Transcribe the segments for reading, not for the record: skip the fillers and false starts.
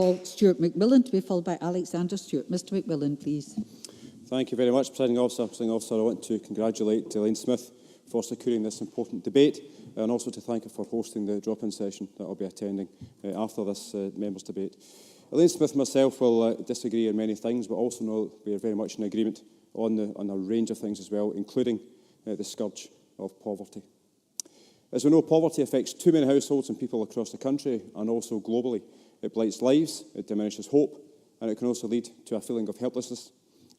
Stuart McMillan to be followed by Alexander Stuart. Mr McMillan, please. Thank you very much, Presiding Officer. Presiding Officer, I want to congratulate Elaine Smith for securing this important debate and also to thank her for hosting the drop-in session that I'll be attending after this members' debate. Elaine Smith and myself will disagree on many things, but also know we are very much in agreement on a range of things as well, including the scourge of poverty. As we know, poverty affects too many households and people across the country and also globally. It blights lives, it diminishes hope, and it can also lead to a feeling of helplessness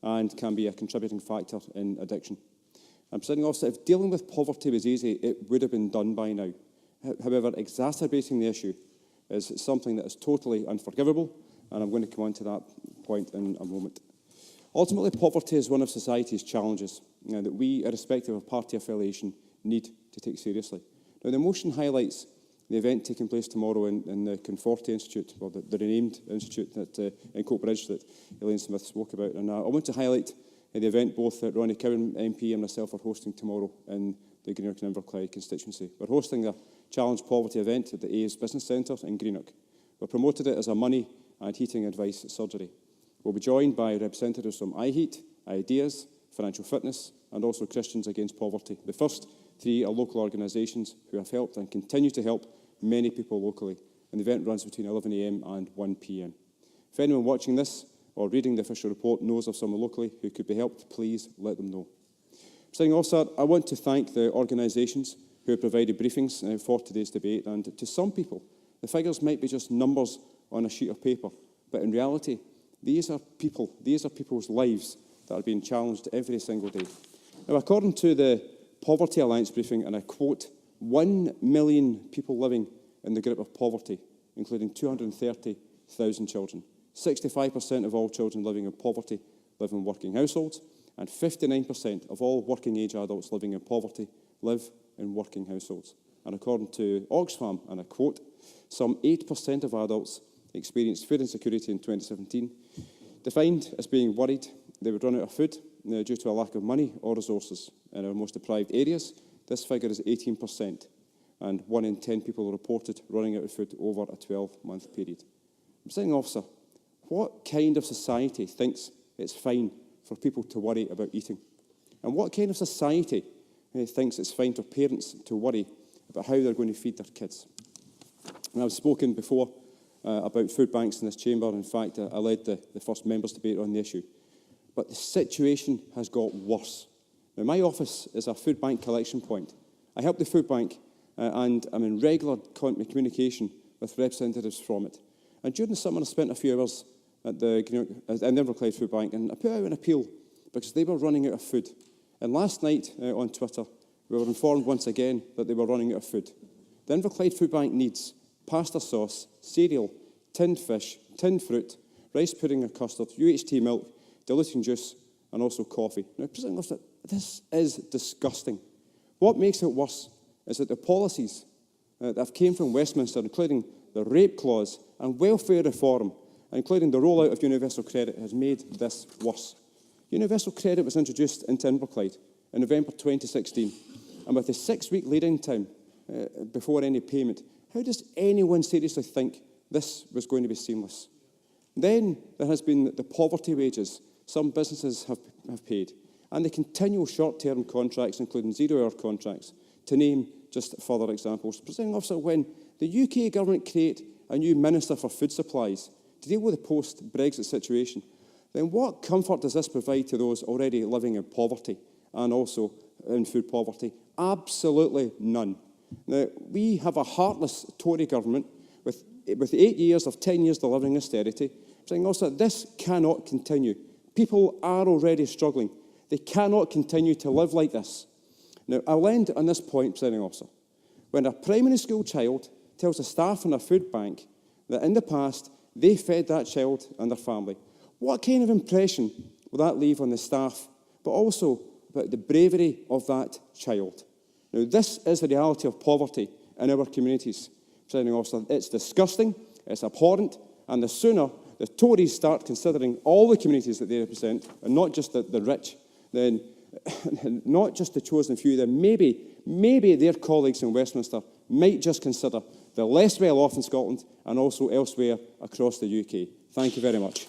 and can be a contributing factor in addiction. And Presiding Officer, if dealing with poverty was easy, it would have been done by now. However, exacerbating the issue is something that is totally unforgivable, and I'm going to come on to that point in a moment. Ultimately, poverty is one of society's challenges that we, irrespective of party affiliation, need to take seriously. Now, the motion highlights the event taking place tomorrow in the Conforti Institute, or the renamed institute in Coatbridge that Elaine Smith spoke about. And I want to highlight the event both that Ronnie Cowan MP and myself are hosting tomorrow in the Greenock and Inverclyde constituency. We're hosting a Challenge Poverty event at the A's Business Centre in Greenock. We've promoted it as a money and heating advice surgery. We'll be joined by representatives from iHeat, Ideas, Financial Fitness, and also Christians Against Poverty. The first three are local organisations who have helped and continue to help many people locally. And the event runs between 11 a.m. and 1 p.m. If anyone watching this or reading the official report knows of someone locally who could be helped, please let them know. Presiding Officer, I want to thank the organisations who have provided briefings for today's debate. And to some people, the figures might be just numbers on a sheet of paper, but in reality, these are people's lives that are being challenged every single day. Now, according to the Poverty Alliance briefing, and I quote, 1 million people living in the grip of poverty, including 230,000 children. 65% of all children living in poverty live in working households, and 59% of all working-age adults living in poverty live in working households. And according to Oxfam, and I quote, some 8% of adults experienced food insecurity in 2017, defined as being worried they would run out of food due to a lack of money or resources. In our most deprived areas, this figure is 18%, and 1 in 10 people are reported running out of food over a 12-month period. Presiding Officer, what kind of society thinks it's fine for people to worry about eating? And what kind of society thinks it's fine for parents to worry about how they're going to feed their kids? And I've spoken before about food banks in this chamber. In fact, I led the first members' debate on the issue. But the situation has got worse. Now, my office is a food bank collection point. I help the food bank and I'm in regular communication with representatives from it. And during the summer, I spent a few hours at the Inverclyde Food Bank, and I put out an appeal because they were running out of food. And last night on Twitter, we were informed once again that they were running out of food. The Inverclyde Food Bank needs pasta sauce, cereal, tinned fish, tinned fruit, rice pudding or custard, UHT milk, diluting juice, and also coffee. Now, President Officer, this is disgusting. What makes it worse is that the policies that have came from Westminster, including the rape clause and welfare reform, including the rollout of universal credit, has made this worse. Universal credit was introduced into Inverclyde in November 2016, and with a 6-week lead-in time before any payment, how does anyone seriously think this was going to be seamless? Then there has been the poverty wages some businesses have paid, and the continual short-term contracts, including zero-hour contracts, to name just further examples. Presiding Officer, when the UK government create a new Minister for Food Supplies to deal with the post-Brexit situation, then what comfort does this provide to those already living in poverty and also in food poverty? Absolutely none. Now, we have a heartless Tory government with 8 years of 10 years delivering austerity. Saying also, this cannot continue. People are already struggling. They cannot continue to live like this. Now, I'll end on this point, Presiding Officer. When a primary school child tells the staff in a food bank that in the past they fed that child and their family, what kind of impression will that leave on the staff, but also about the bravery of that child? Now, this is the reality of poverty in our communities, Presiding Officer. It's disgusting, it's abhorrent, and the sooner the Tories start considering all the communities that they represent, and not just the rich, then not just the chosen few, then maybe their colleagues in Westminster might just consider the less well off in Scotland and also elsewhere across the UK. Thank you very much.